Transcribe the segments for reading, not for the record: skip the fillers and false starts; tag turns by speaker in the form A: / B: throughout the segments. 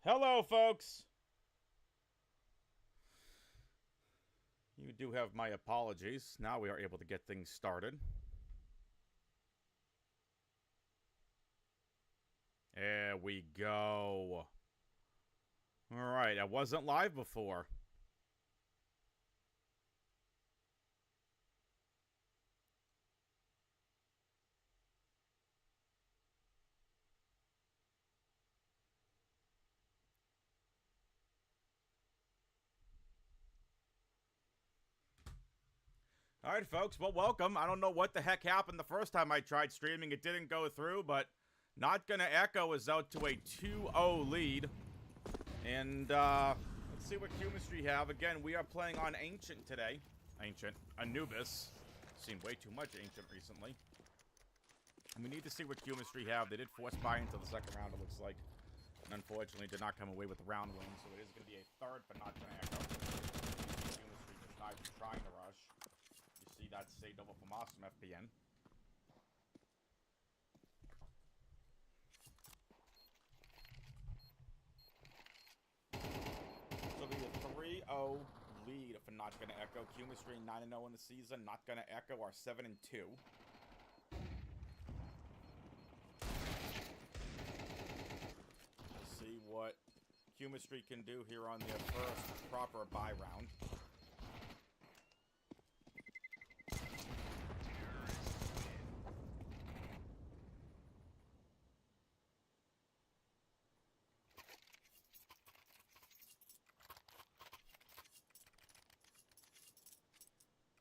A: Hello, folks! You do have my apologies. Now we are able to get things started. There we go. Alright, I wasn't live before. Alright, folks, well, welcome. I don't know what the heck happened the first time I tried streaming. It didn't go through, but Not Gonna Echo is out to a 2-0 lead. And, let's see what Qmistry have. Again, we are playing on Ancient today. Ancient. Anubis. Seen way too much Ancient recently. And we need to see what Qmistry have. They did force buy into the second round, it looks like. And unfortunately did not come away with the round win, so it is going to be a third, but Not Gonna Echo. Qmistry just not even trying to rush. You see that saved over from awesome FPN. So the 3-0 lead for Not Gonna Echo. Qmistry 9-0 in the season. Not Gonna Echo are 7-2. See what Qmistry can do here on their first proper bye round.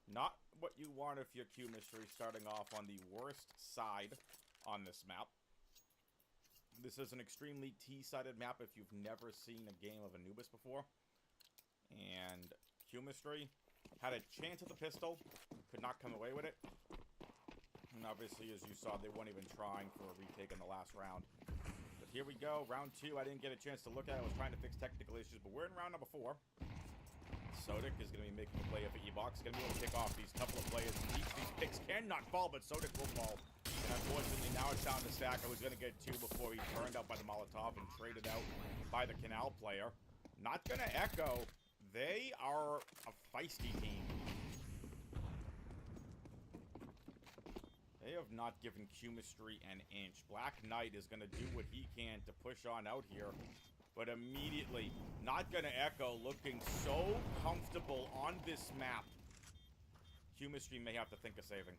A: Not what you want if you're Qmistry, starting off on the worst side on this map. This is an extremely T-sided map if you've never seen a game of Anubis before. And Qmistry had a chance at the pistol, could not come away with it. And obviously, as you saw, they weren't even trying for a retake in the last round. But here we go, round 2. I didn't get a chance to look at it. I was trying to fix technical issues, but we're in round number 4. Sodic is going to be making a play for E-Box. Going to be able to pick off these couple of players. These picks cannot fall, but Sodic will fall. And unfortunately, now it's down to Stack. I was going to get 2 before he turned out by the Molotov and traded out by the Canal player. Not going to Echo. They are a feisty team. They have not given Qmistry an inch. Black Knight is going to do what he can to push on out here. But immediately, Not Gonna Echo looking so comfortable on this map. Qmistry may have to think of saving.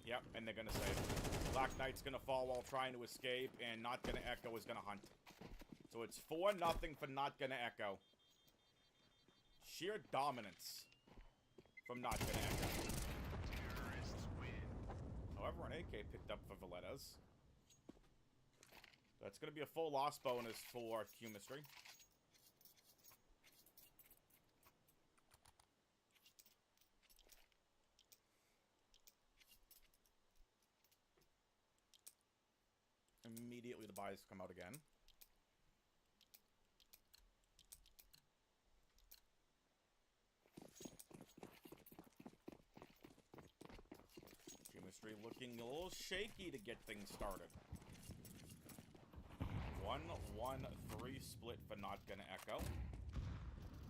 A: Yep, and they're gonna save. Black Knight's gonna fall while trying to escape, and Not Gonna Echo is gonna hunt. So it's 4-0 for Not Gonna Echo. Sheer dominance from Not Gonna Echo. However, an AK picked up for Valletta's. That's going to be a full loss bonus for Qmistry. Immediately the buys come out again. Qmistry looking a little shaky to get things started. 1-1-3 split for Not Gonna Echo.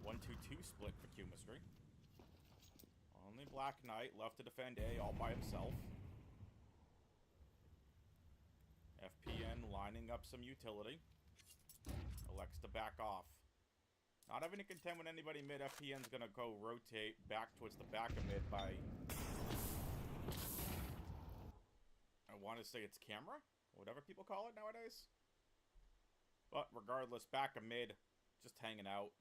A: 1-2-2 split for Qmistry. Only Black Knight left to defend A all by himself. FPN lining up some utility. Elects to back off. Not having to contend with anybody mid. FPN's gonna go rotate back towards the back of mid by... I want to say it's camera? Whatever people call it nowadays. But regardless, back of mid, just hanging out,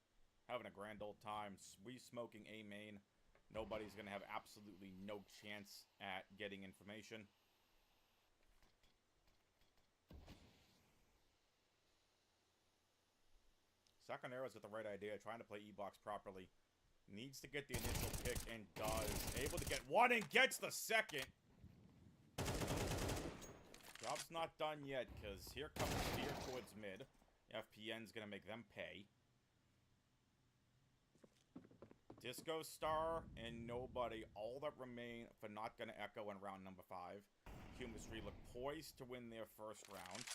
A: having a grand old time, smoking A main. Nobody's going to have absolutely no chance at getting information. Saconero's got the right idea, trying to play E-Box properly. Needs to get the initial pick and does. Able to get one and gets the second. Job's not done yet, because here comes Fear towards mid. FPN's going to make them pay. Disco Star and nobody, all that remain for Not Gonna Echo in round number 5. Qmistry look poised to win their first round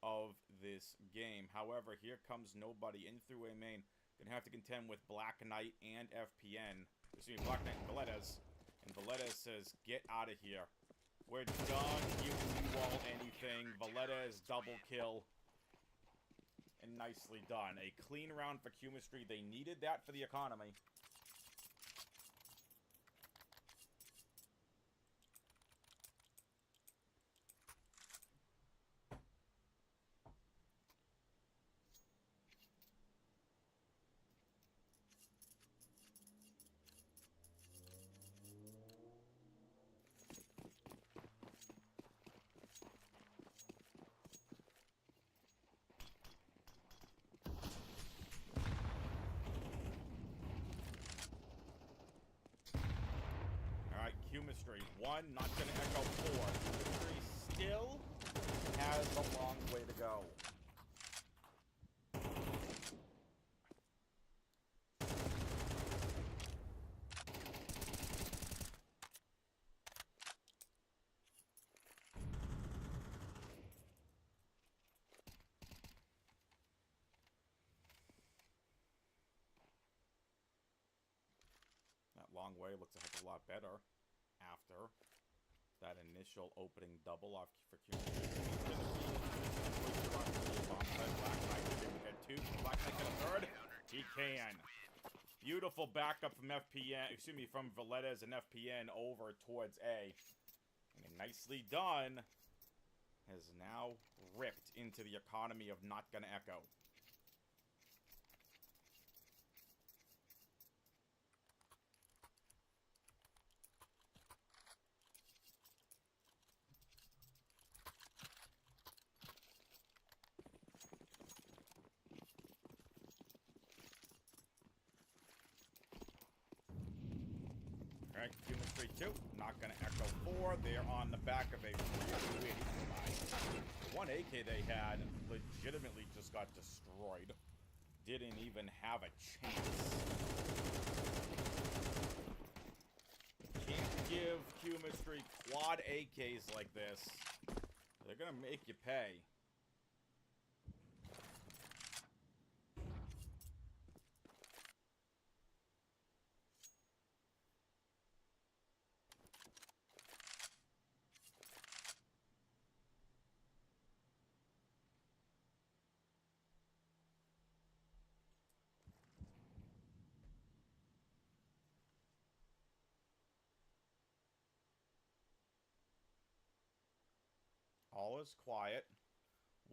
A: of this game. However, here comes nobody in through A main. Gonna have to contend with Black Knight and FPN. Excuse me, Black Knight and Valedes. And Valedes says, get out of here. We're done giving you all anything. Valedes double kill. And nicely done. A clean round for Qmistry. They needed that for the economy. Qmistry 1, Not Gonna Echo 4. Qmistry still has a long way to go. That long way looks a heck of a lot better after that initial opening double off for Qmistry. Black Knight can get 2. Black Knight get a 3rd. He can. Beautiful backup from FPN, excuse me, from Valedes and FPN over towards A. And nicely done. Has now ripped into the economy of Not Gonna Echo. Alright, Qmistry 2, Not Gonna Echo 4. They're on the back of a really one AK they had legitimately just got destroyed. Didn't even have a chance. Can't give Qmistry quad AKs like this. They're gonna make you pay. All is quiet.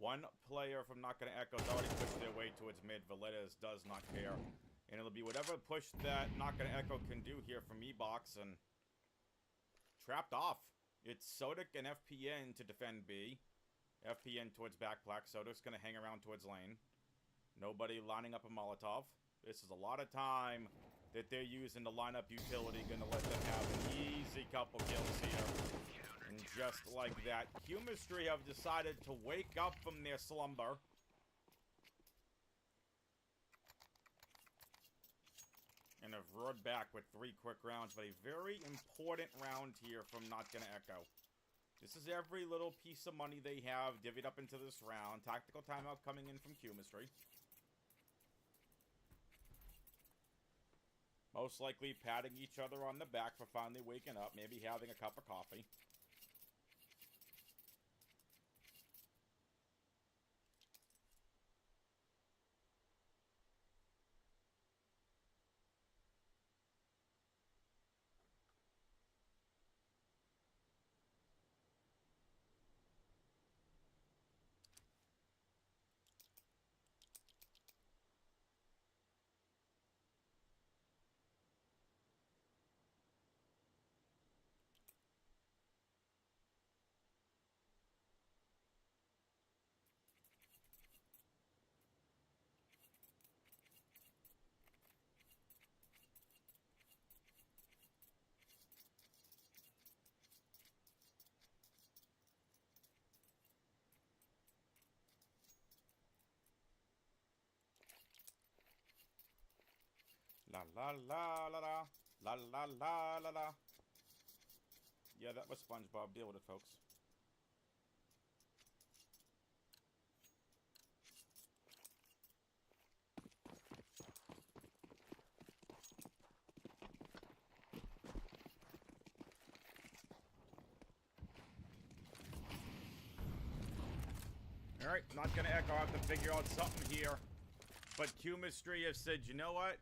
A: One player from Not Gonna Echo has already pushed their way towards mid. Valedes does not care. And it'll be whatever push that Not Gonna Echo can do here from E-Box and trapped off. It's Sodic and FPN to defend B. FPN towards backplack. Sodic's gonna hang around towards lane. Nobody lining up a Molotov. This is a lot of time that they're using to line up utility. Gonna let them have an easy couple kills here. And just like that, Qmistry have decided to wake up from their slumber. And have roared back with 3 quick rounds, but a very important round here from Not Gonna Echo. This is every little piece of money they have divvied up into this round. Tactical timeout coming in from Qmistry. Most likely patting each other on the back for finally waking up, maybe having a cup of coffee. la la la la. La la la la la. Yeah, that was SpongeBob. Deal with it, folks. Alright, not gonna echo. I have to figure out something here. But Qmistry have said, you know what?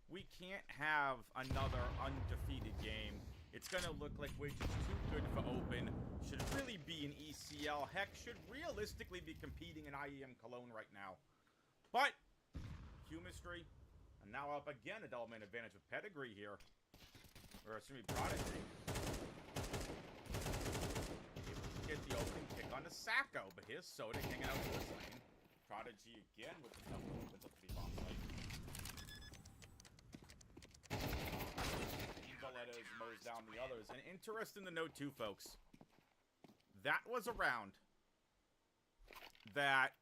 A: We can't have another undefeated game. It's gonna look like we're just too good for open. Should really be in ECL. Heck, should realistically be competing in IEM Cologne right now. But Qmistry are now up again at element advantage with Pedigree here. Or excuse me, Prodigy. Get the opening kick on the Sacco, but here's Soda hanging out towards lane. Prodigy again with the double opens up the bomb site. Valetta's mows down the others. And interesting to note too, folks, that was a round that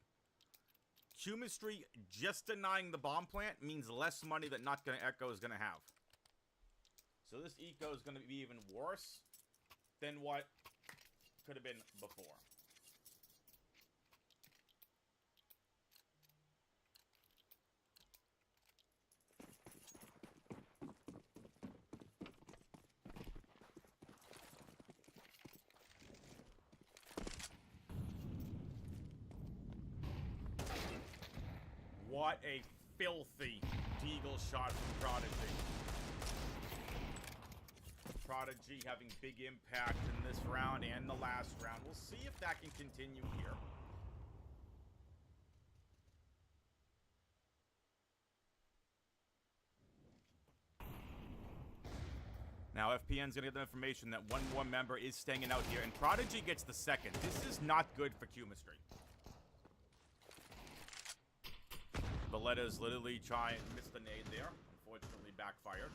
A: Qmistry just denying the bomb plant means less money that Not Gonna Echo is gonna have. So this eco is gonna be even worse than what could have been before. What a filthy deagle shot from Prodigy. Prodigy having big impact in this round and the last round. We'll see if that can continue here. Now FPN's gonna get the information that one more member is staying out here, and Prodigy gets the second. This is not good for Qmistry. Valletta's literally trying to miss the nade there. Unfortunately backfired.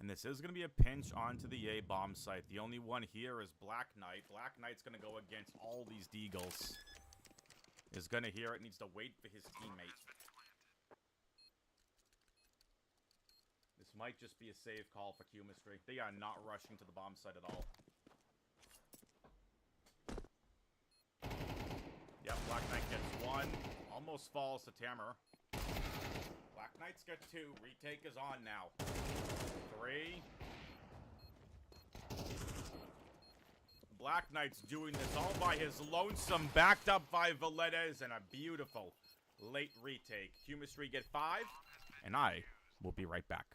A: And this is going to be a pinch onto the A bomb site. The only one here is Black Knight. Black Knight's going to go against all these deagles. Is going to hear it, needs to wait for his teammate. This might just be a save call for Qmistry. They are not rushing to the bomb site at all. Yep, Black Knight gets one. Almost falls to Tamer. Black Knights get two. Retake is on now. 3. Black Knight's doing this all by his lonesome, backed up by Valletta's, and a beautiful late retake. Qmistry get 5, and I will be right back.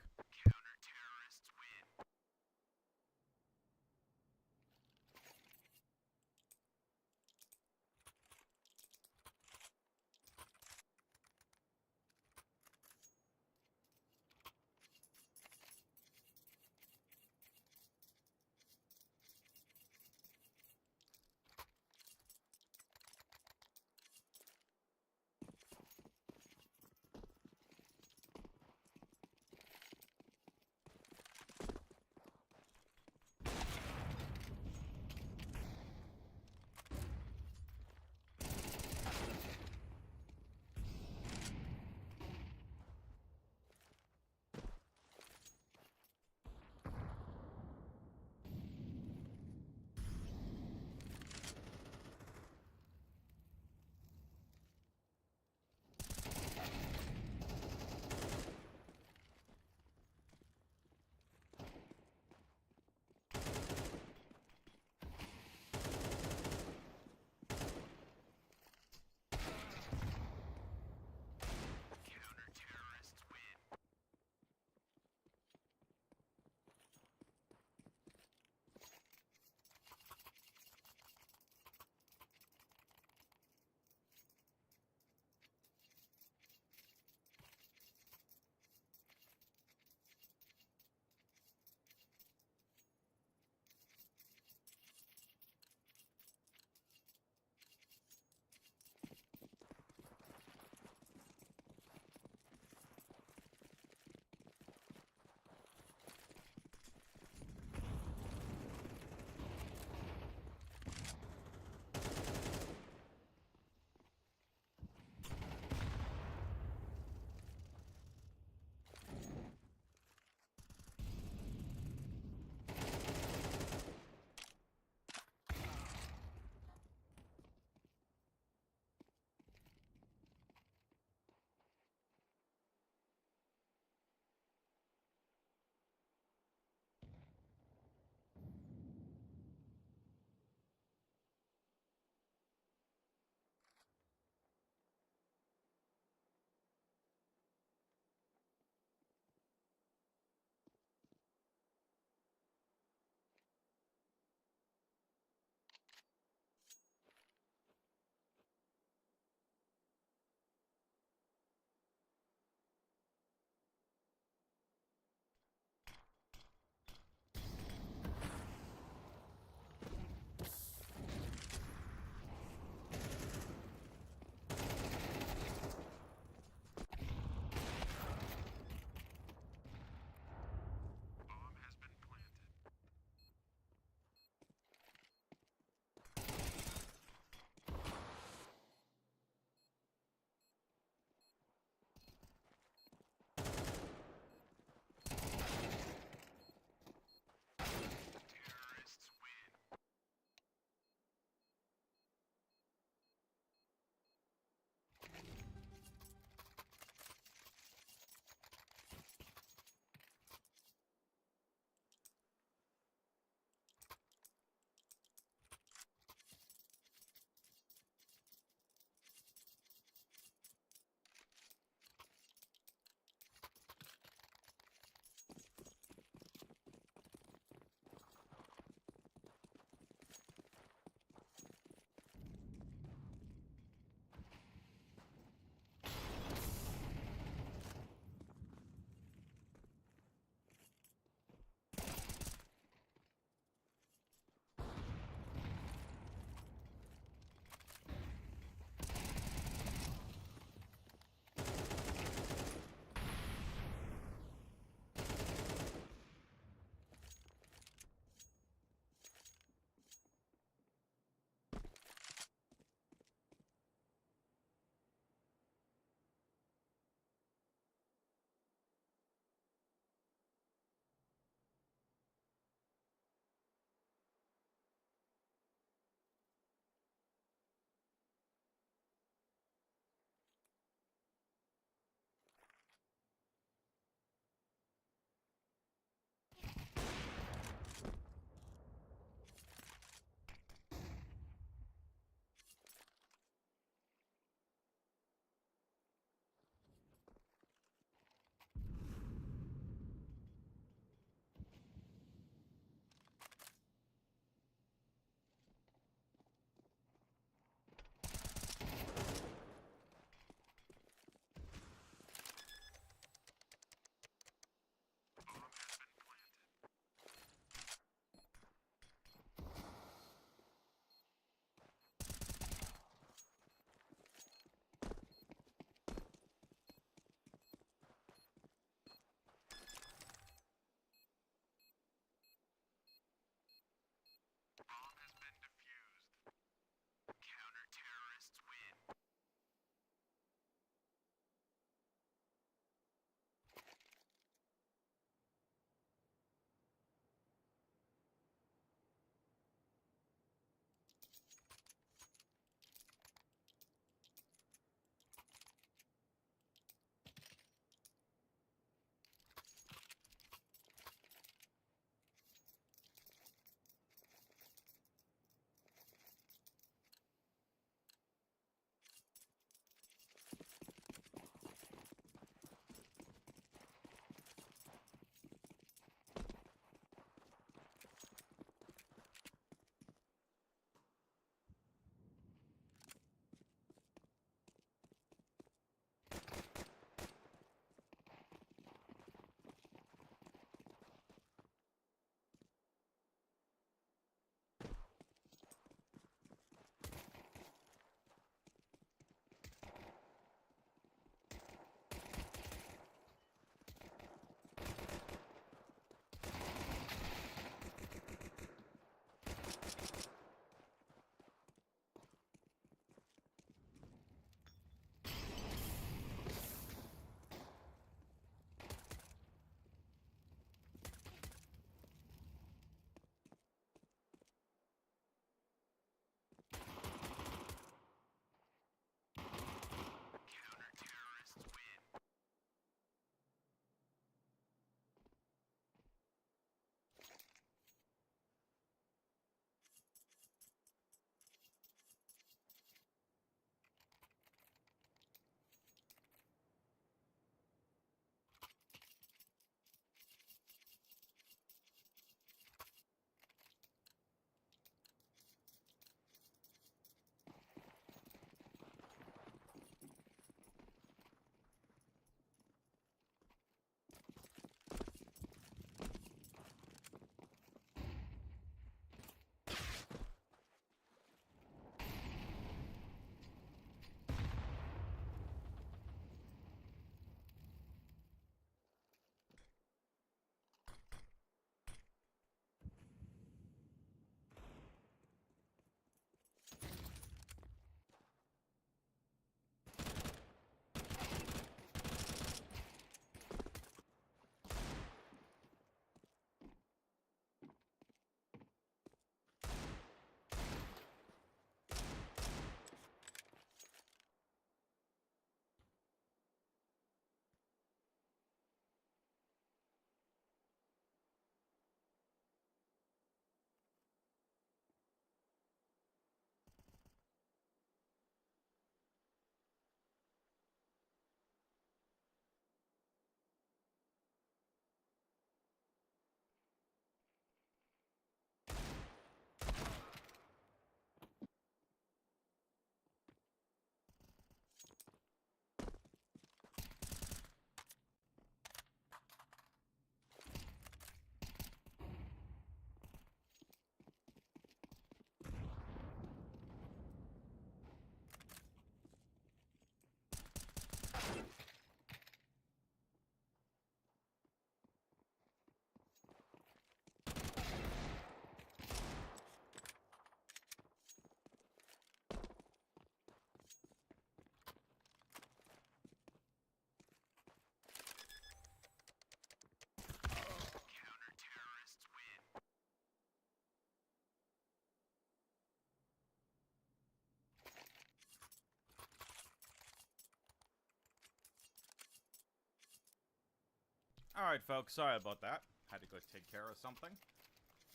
A: Alright, folks, sorry about that. Had to go take care of something.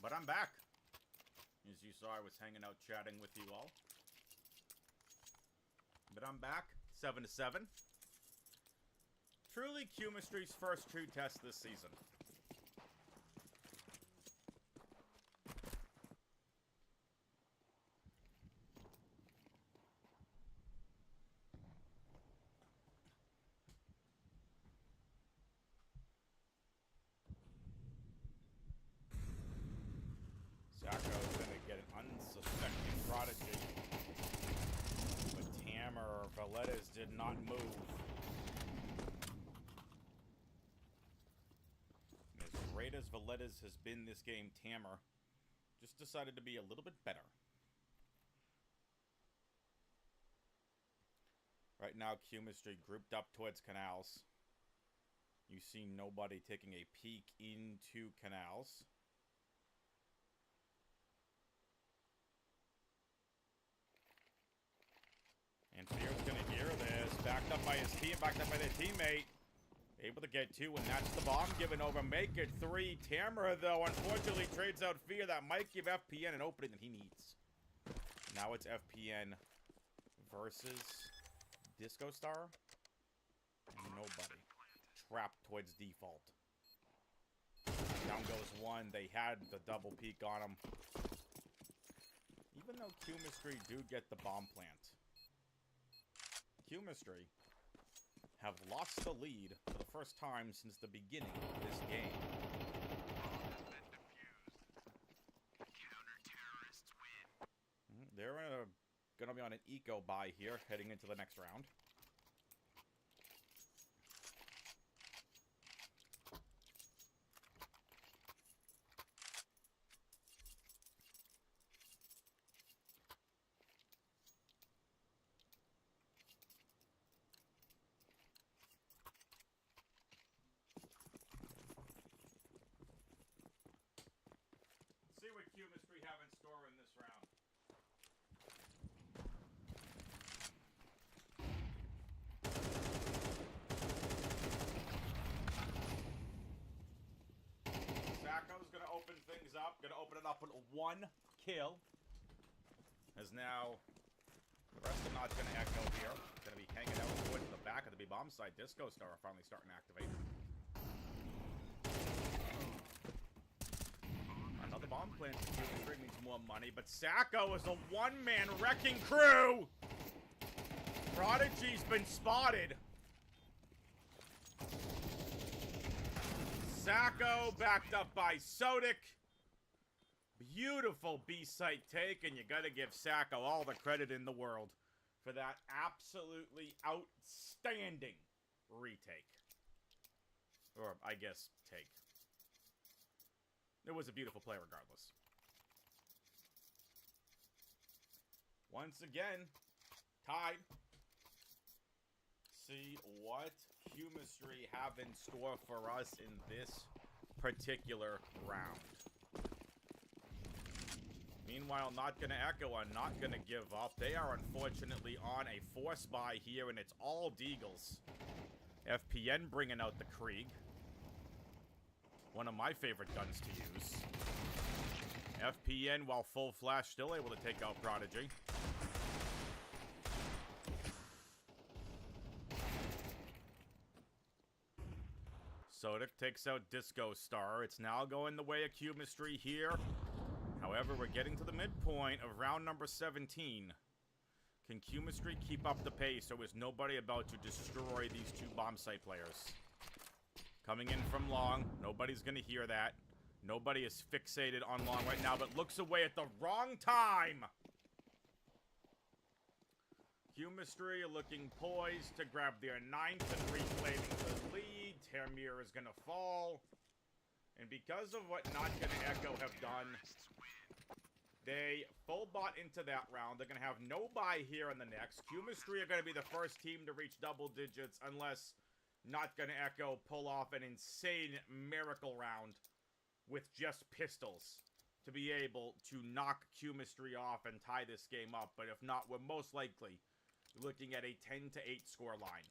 A: But I'm back. As you saw, I was hanging out chatting with you all. But I'm back, 7-7. Truly Qmistry's first true test this season. Sacco's gonna get an unsuspecting prodigy. But Tamer or Valetas did not move. As great as Valetas has been this game, Tamer just decided to be a little bit better. Right now, Qmistry grouped up towards Canals. You see nobody taking a peek into Canals. And Fear's gonna hear this. Backed up by his team, backed up by their teammate. Able to get 2, and that's the bomb given over. Make it 3. Tamara, though, unfortunately trades out Fear. That might give FPN an opening that he needs. Now it's FPN versus Disco Star. And nobody. Trapped towards default. Down goes 1. They had the double peek on him. Even though Qmistry do get the bomb plant. Qmistry have lost the lead for the first time since the beginning of this game. They're going to be on an eco buy here, heading into the next round. See what Qmistry have in store in this round. Sacco's gonna open things up. Gonna open it up with 1 kill. As now the rest are not gonna echo here. Gonna be hanging out towards the back of the B bomb side. Disco Star are finally starting to activate. Another bomb plant for Qmistry needs more money, but Sacco is a one-man wrecking crew! Prodigy's been spotted. Sacco backed up by Sodic. Beautiful B-site take, and you gotta give Sacco all the credit in the world for that absolutely outstanding retake. Or, I guess, take. It was a beautiful play regardless. Once again, tied. See what Qmistry have in store for us in this particular round. Meanwhile, not gonna echo on, not gonna give up. They are unfortunately on a force buy here, and it's all Deagles. FPN bringing out the Krieg. One of my favorite guns to use. FPN, while full flash, still able to take out Prodigy. Sodic takes out Disco Star. It's now going the way of Qmistry here. However, we're getting to the midpoint of round number 17. Can Qmistry keep up the pace, or is nobody about to destroy these 2 bomb site players? Coming in from long. Nobody's going to hear that. Nobody is fixated on long right now, but looks away at the wrong time. Qmistry are looking poised to grab their 9th and reclaiming the lead. Termir is going to fall. And because of what Not Gonna Echo have done, they full bot into that round. They're going to have no buy here in the next. Qmistry are going to be the first team to reach double digits unless Not Gonna Echo pull off an insane miracle round with just pistols to be able to knock Qmistry off and tie this game up. But if not, we're most likely looking at a 10-8 score line.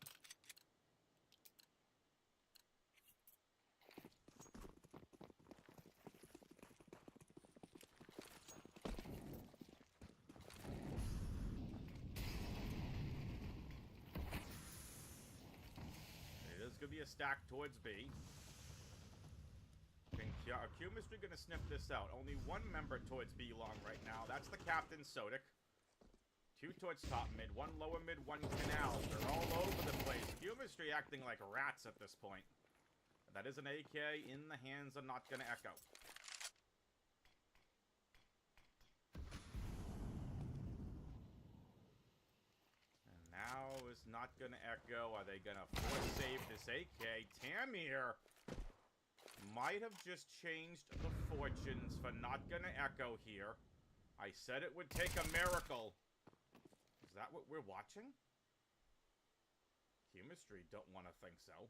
A: be a stack towards B. Are Qmistry going to sniff this out? Only one member towards B long right now. That's the captain, Sodic. 2 towards top mid, 1 lower mid, 1 canal. They're all over the place. Qmistry acting like rats at this point. That is an AK in the hands of Not Gonna Echo. And now is Not Gonna Echo. Are they gonna force save this AK? Tamir might have just changed the fortunes for Not Gonna Echo here. I said it would take a miracle. Is that what we're watching? Qmistry don't want to think so.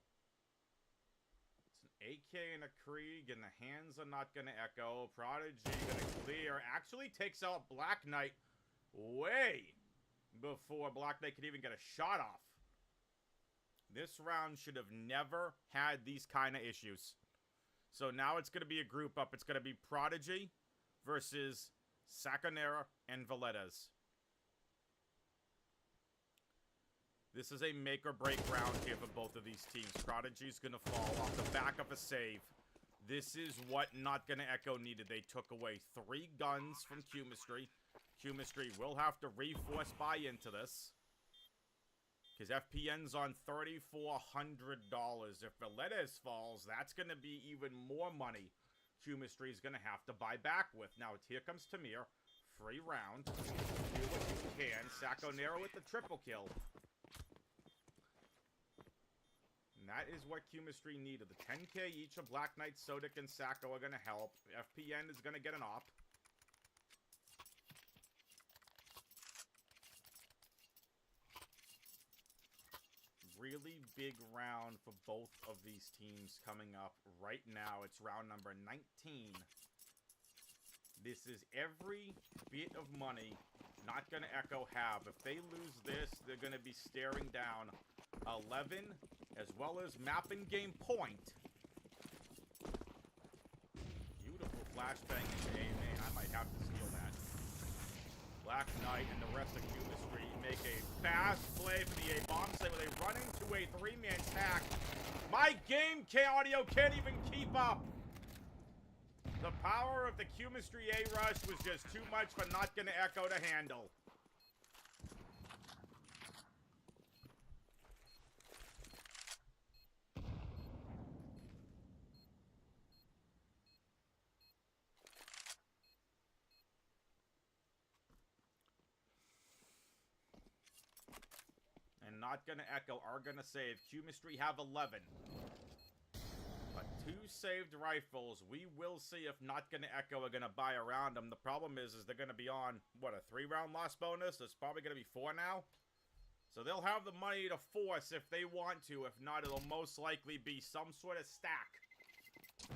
A: It's an AK and a Krieg in the hands of Not Gonna Echo. Prodigy gonna clear. Actually takes out Black Knight way before Black Knight could even get a shot off. This round should have never had these kind of issues. So now it's going to be a group up. It's going to be Prodigy versus Saconera and Valetas. This is a make-or-break round here for both of these teams. Prodigy's going to fall off the back of a save. This is what Not Gonna Echo needed. They took away 3 guns from Qmistry. Qmistry will have to reforce buy into this. Because FPN's on $3,400. If Valetas falls, that's going to be even more money Qmistry's going to have to buy back with. Now, here comes Tamir. Free round. Do what you can. Saconero with the triple kill. And that is what Qmistry needed. The 10k each of Black Knight, Sodic, and Sacco are going to help. FPN is going to get an op. Really big round for both of these teams coming up right now. It's round number 19. This is every bit of money Not Gonna Echo have. If they lose this, they're going to be staring down 11 as well as map and game point. Beautiful flashbang into A main. I might have to steal that. Black Knight and the rest of Qmistry make a fast play for the A bomb site where they run into a 3-man stack. My game audio can't even keep up. The power of the Qmistry A rush was just too much for Not Gonna Echo to handle. Not Gonna Echo are gonna save. Qmistry have 11. But 2 saved rifles. We will see if Not Gonna Echo are gonna buy around them. The problem is they're gonna be on, what, a 3-round loss bonus? It's probably gonna be 4 now. So they'll have the money to force if they want to. If not, it'll most likely be some sort of stack.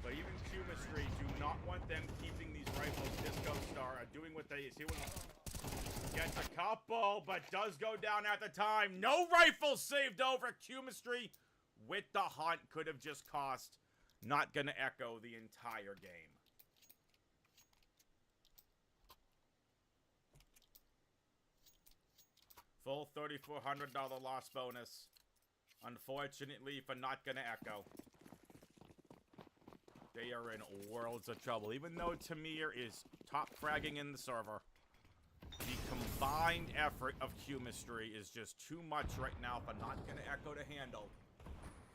A: But even Qmistry do not want them keeping these rifles. Disco Star are doing what they see when gets a couple, but does go down at the time. No rifles saved over. Qmistry with the hunt could have just cost Not Gonna Echo the entire game. Full $3,400 loss bonus. Unfortunately for Not Gonna Echo. They are in worlds of trouble. Even though Tamir is top fragging in the server, the combined effort of Qmistry is just too much right now for Not Gonna Echo to handle.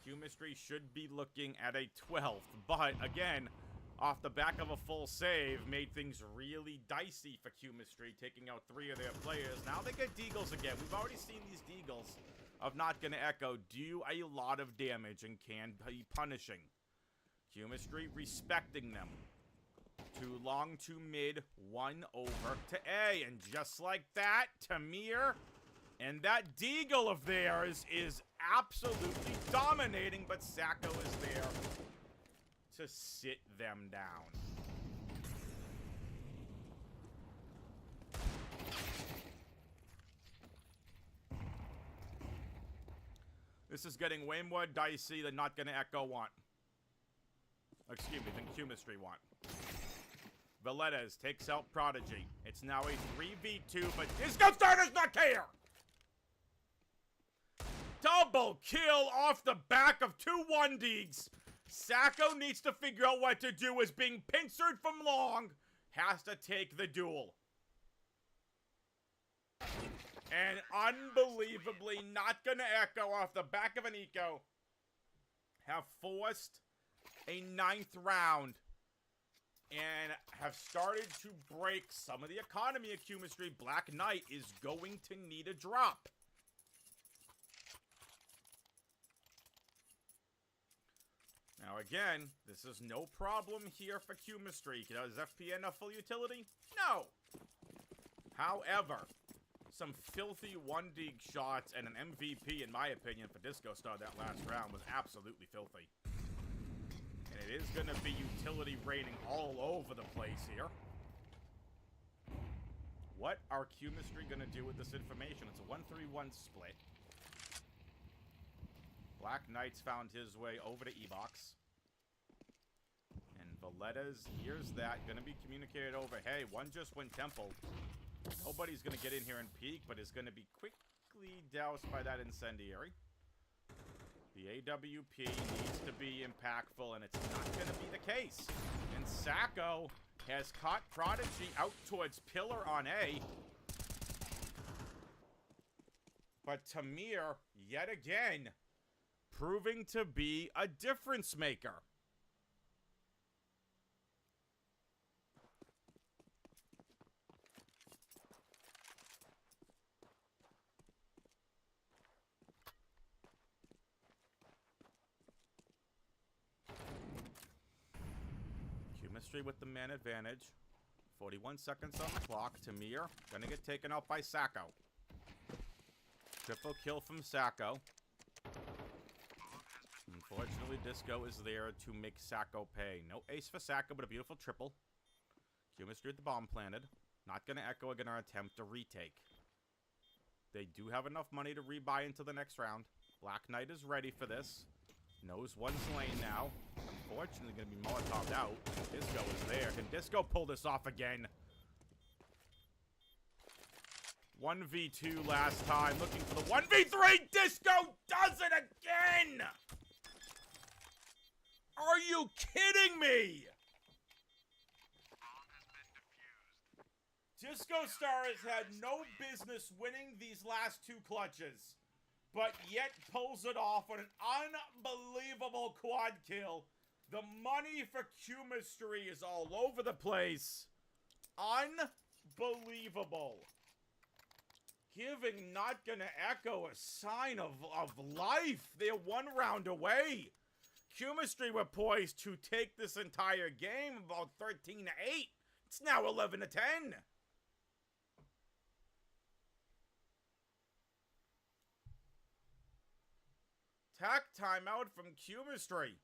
A: Qmistry should be looking at a 12th, but again, off the back of a full save, made things really dicey for Qmistry, taking out 3 of their players. Now they get Deagles again. We've already seen these Deagles of Not Gonna Echo do a lot of damage and can be punishing. Qmistry respecting them. 2 long, 2 mid, 1 over to A. And just like that, Tamir and that Deagle of theirs is absolutely dominating, but Sacco is there to sit them down. This is getting way more dicey than Not Gonna Echo want. Excuse me, than Qmistry want. Valetas takes out Prodigy. It's now a 3v2, but Disco Star does not care! Double kill off the back of 2 1-digs. Sacco needs to figure out what to do as being pincered from long. Has to take the duel. And unbelievably not gonna echo off the back of an eco. Have forced a 9th round. And have started to break some of the economy of Qmistry. Black Knight is going to need a drop. Now again, this is no problem here for Qmistry. Is FPN a full utility? No! However, some filthy 1-dig shots and an MVP, in my opinion, for Disco Star that last round was absolutely filthy. And it is going to be utility raining all over the place here. What are Qmistry going to do with this information? It's a 1-3-1 split. Black Knight's found his way over to E-Box. And Valletta's hears that. Going to be communicated over. Hey, one just went Temple. Nobody's going to get in here and peek, but is going to be quickly doused by that incendiary. The AWP needs to be impactful, and it's not going to be the case. And Sacco has caught Prodigy out towards Pillar on A. But Tamir, yet again, proving to be a difference maker. Qmistry with the man advantage. 41 seconds on the clock. Tamir gonna get taken out by Sacco. Triple kill from Sacco. Unfortunately, Disco is there to make Sacco pay. No ace for Sacco, but a beautiful triple. Qmistry with the bomb planted. Not gonna echo again our attempt to retake. They do have enough money to rebuy into the next round. Black Knight is ready for this. Knows one's lane now. Unfortunately, going to be Molotov'd out. Disco is there. Can Disco pull this off again? 1v2 last time. Looking for the 1v3. Disco does it again! Are you kidding me? Disco Star has had no business winning these last 2 clutches, but yet pulls it off on an unbelievable quad kill. The money for Qmistry is all over the place. Unbelievable. Giving not gonna echo a sign of life. They're 1 round away. Qmistry were poised to take this entire game about 13-8. It's now 11-10. Tech timeout from Qmistry.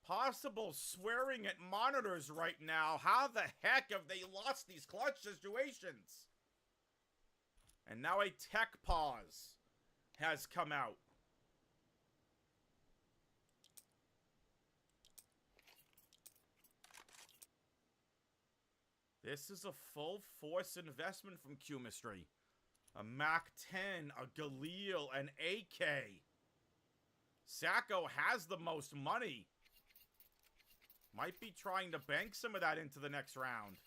A: Possible swearing at monitors right now. How the heck have they lost these clutch situations? And now a tech pause has come out. This is a full force investment from Qmistry. A Mac-10, a Galil, an AK. Sacco has the most money. Might be trying to bank some of that into the next round.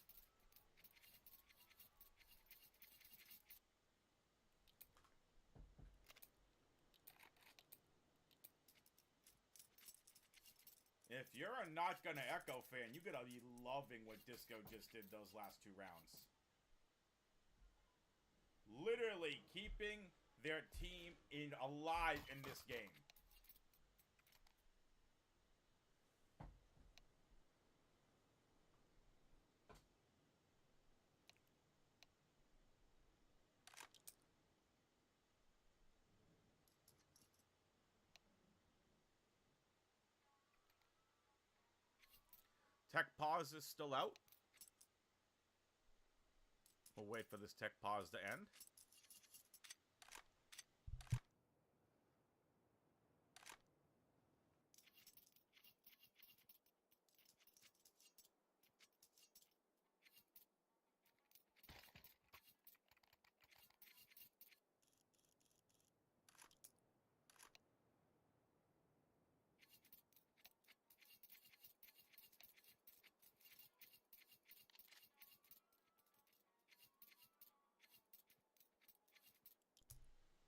A: If you're a Not Gonna Echo fan, you gotta be loving what Disco just did those last 2 rounds. Literally keeping their team alive in this game. Tech pause is still out. We'll wait for this tech pause to end.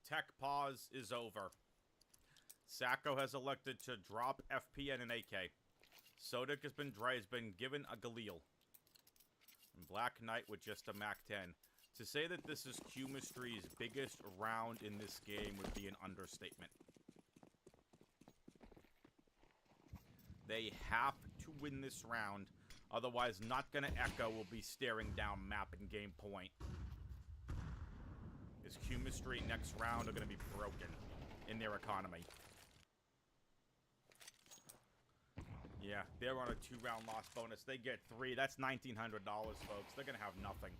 A: tech pause is over. Sacco has elected to drop FPN and AK. Sodic has been given a Galil. And Black Knight with just a MAC-10. To say that this is Qmistry's biggest round in this game would be an understatement. They have to win this round, otherwise Not Gonna Echo will be staring down map and game point. Because Qmistry next round are going to be broken in their economy. Yeah, they're on a 2-round loss bonus. They get 3. That's $1,900, folks. They're going to have nothing.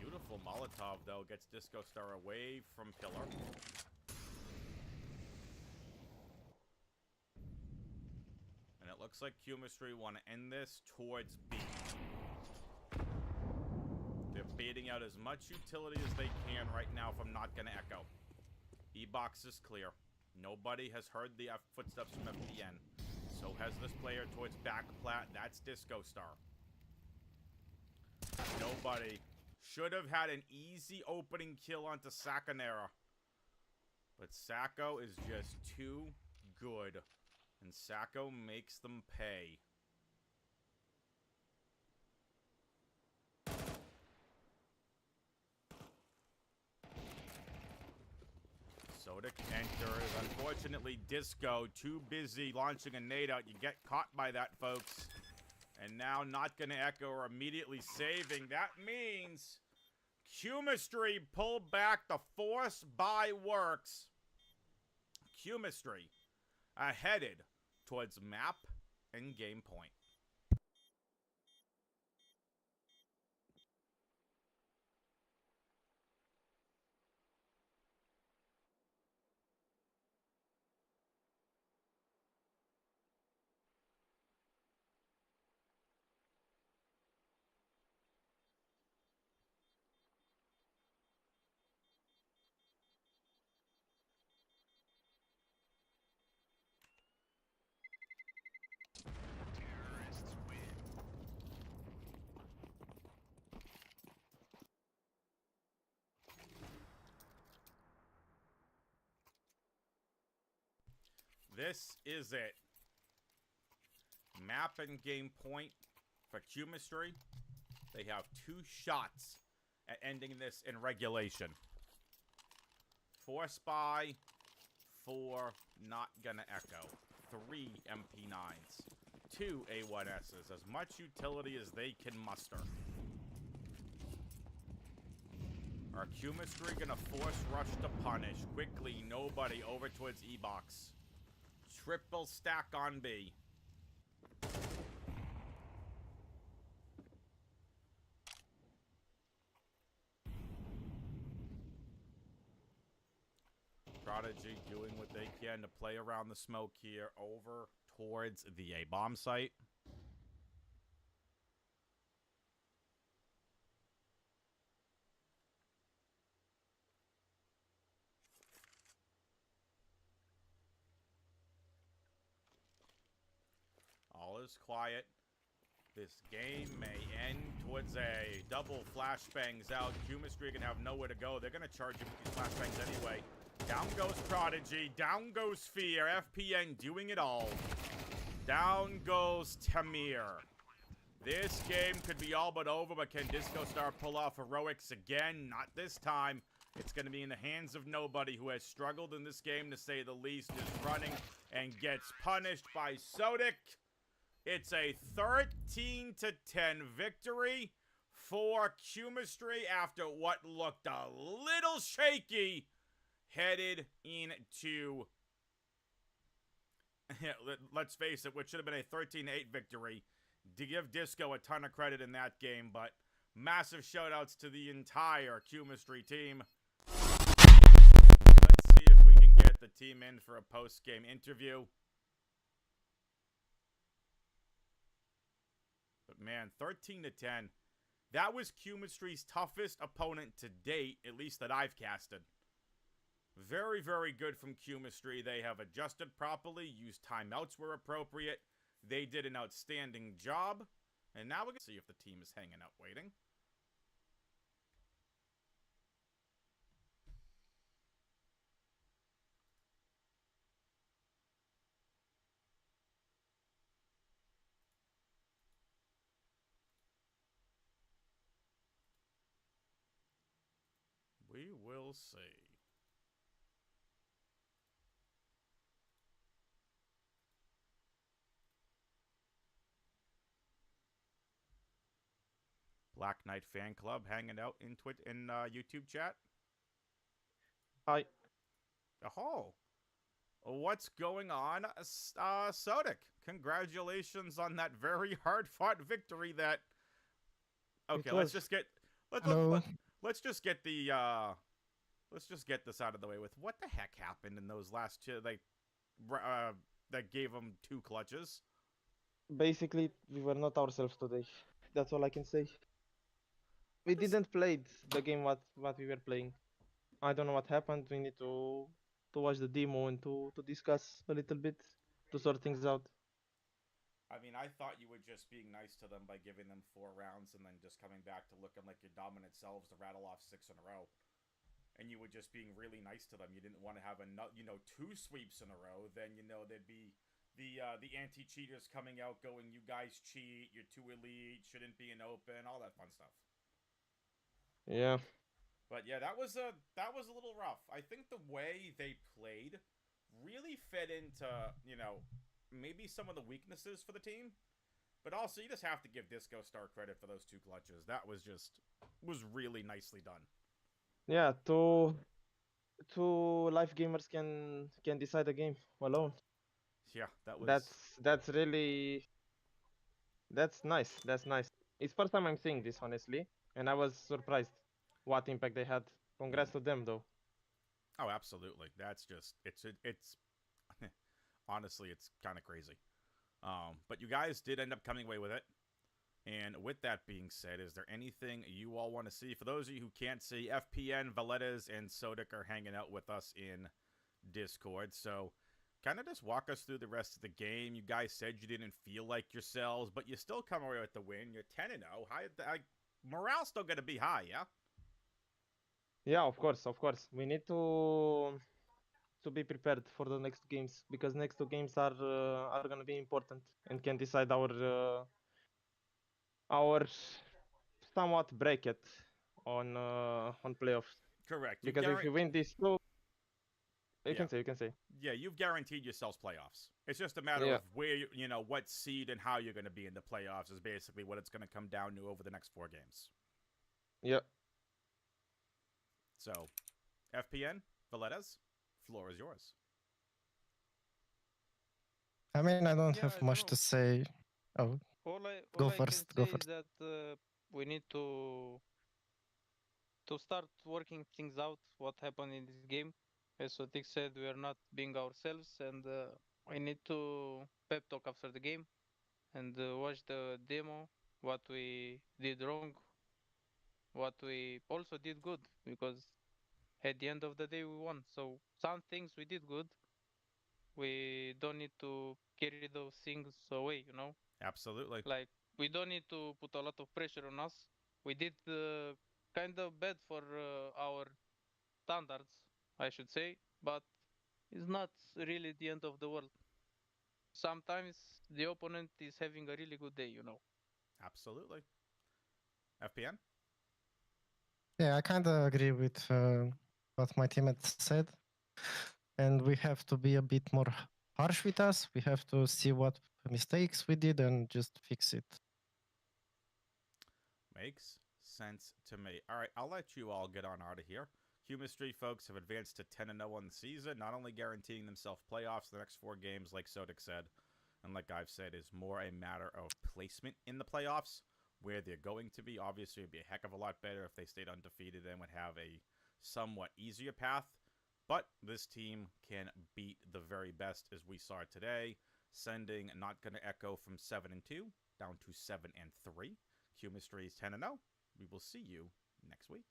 A: Beautiful Molotov, though, gets Disco Star away from Pillar. And it looks like Qmistry want to end this towards B. They're baiting out as much utility as they can right now from Not Gonna Echo. E-box is clear. Nobody has heard the footsteps from FPN. So has this player towards back plat. That's Disco Star. Nobody should have had an easy opening kill onto Sacanera. But Sacco is just too good. And Sacco makes them pay. Sodic enters. Unfortunately, Disco too busy launching a nade out. You get caught by that, folks. And now Not Gonna Echo are immediately saving. That means Qmistry pull back. The force buy works. Qmistry headed towards map and game point. This is it. Map and game point for Qmistry. They have 2 shots at ending this in regulation. 4 Spy, 4 Not Gonna Echo, 3 MP9s, 2 A1Ss, as much utility as they can muster. Are Qmistry gonna force rush to punish? Quickly, nobody over towards E-box. Triple stack on B. Prodigy doing what they can to play around the smoke here over towards the A bomb site. All is quiet. This game may end towards a double flashbangs out. Qmistry can have nowhere to go. They're going to charge him with these flashbangs anyway. Down goes Prodigy. Down goes Fear. FPN doing it all. Down goes Tamir. This game could be all but over, but can Disco Star pull off heroics again? Not this time. It's going to be in the hands of nobody who has struggled in this game, to say the least, is running and gets punished by Sodic. It's a 13-10 victory for Qmistry after what looked a little shaky headed into, let's face it, what should have been a 13-8 victory. To give Disco a ton of credit in that game, but massive shoutouts to the entire Qmistry team. Let's see if we can get the team in for a post-game interview. But man, 13-10. That was Qmistry's toughest opponent to date, at least that I've casted. Very, very good from Qmistry. They have adjusted properly, used timeouts where appropriate. They did an outstanding job. And now we're going to see if the team is hanging out waiting. We will see. Black Knight Fan Club hanging out in YouTube chat.
B: Hi.
A: Oh, what's going on, Sodic? Congratulations on that very hard-fought victory. That okay.
B: It
A: Let's
B: was.
A: just get
C: Hello.
A: let's just get the let's just get this out of the way with what the heck happened in those last two. That gave them 2 clutches.
B: Basically, we were not ourselves today. That's all I can say. We
A: This
B: didn't play the game what we were playing. I don't know what happened. We need to watch the demo and to discuss a little bit to sort things out.
A: I mean, I thought you were just being nice to them by giving them 4 rounds and then just coming back to looking like your dominant selves to rattle off 6 in a row. And you were just being really nice to them. You didn't want to have 2 sweeps in a row. Then there'd be the anti-cheaters coming out going, "You guys cheat. You're too elite. Shouldn't be in open." All that fun stuff.
B: Yeah.
A: But yeah, that was a little rough. I think the way they played really fed into maybe some of the weaknesses for the team. But also, you just have to give Disco Star credit for those 2 clutches. That was really nicely done.
B: Yeah. Two live gamers can decide a game alone.
A: Yeah, that was.
B: That's really that's nice. That's nice. It's first time I'm seeing this honestly, and I was surprised what impact they had. Congrats to them though.
A: Oh, absolutely. That's just it's honestly it's kind of crazy. But you guys did end up coming away with it. And with that being said, is there anything you all want to see? For those of you who can't see, FPN, Valetas, and Sodic are hanging out with us in Discord. So kind of just walk us through the rest of the game. You guys said you didn't feel like yourselves, but you still come away with the win. You're 10-0. Morale's still going to be high, yeah?
B: Yeah, of course, of course. We need to be prepared for the next games because next 2 games are gonna be important and can decide our somewhat bracket on playoffs.
A: Correct.
B: Because if we win these 2, you
A: Yeah.
B: can say, you can say.
A: Yeah, you've guaranteed yourselves playoffs. It's just a matter
B: Yeah.
A: of where what seed and how you're going to be in the playoffs is basically what it's going to come down to over the next 4 games.
B: Yeah.
A: So, FPN, Valetas, floor is yours.
C: I mean, I don't
D: Yeah,
C: have
D: I don't
C: much
D: know.
C: to say. Oh,
D: All I
C: Go
D: all I can
C: first, go
D: say is
C: first.
D: that we need to start working things out. What happened in this game? As Sotik said, we are not being ourselves, and we need to pep talk after the game and watch the demo. What we did wrong, what we also did good, because at the end of the day we won. So some things we did good. We don't need to carry those things away.
A: Absolutely.
D: Like, we don't need to put a lot of pressure on us. We did kind of bad for our standards, I should say, but it's not really the end of the world. Sometimes the opponent is having a really good day.
A: Absolutely. FPN?
C: Yeah, I kind of agree with what my teammate said. And we have to be a bit more harsh with us. We have to see what mistakes we did and just fix it.
A: Makes sense to me. All right, I'll let you all get on out of here. Qmistry folks have advanced to 10-0 on the season, not only guaranteeing themselves playoffs the next 4 games, like Sodic said, and like I've said, is more a matter of placement in the playoffs, where they're going to be. Obviously, it'd be a heck of a lot better if they stayed undefeated and would have a somewhat easier path. But this team can beat the very best, as we saw today, sending Not Gonna Echo from 7-2 down to 7-3. Qmistry is 10-0. We will see you next week.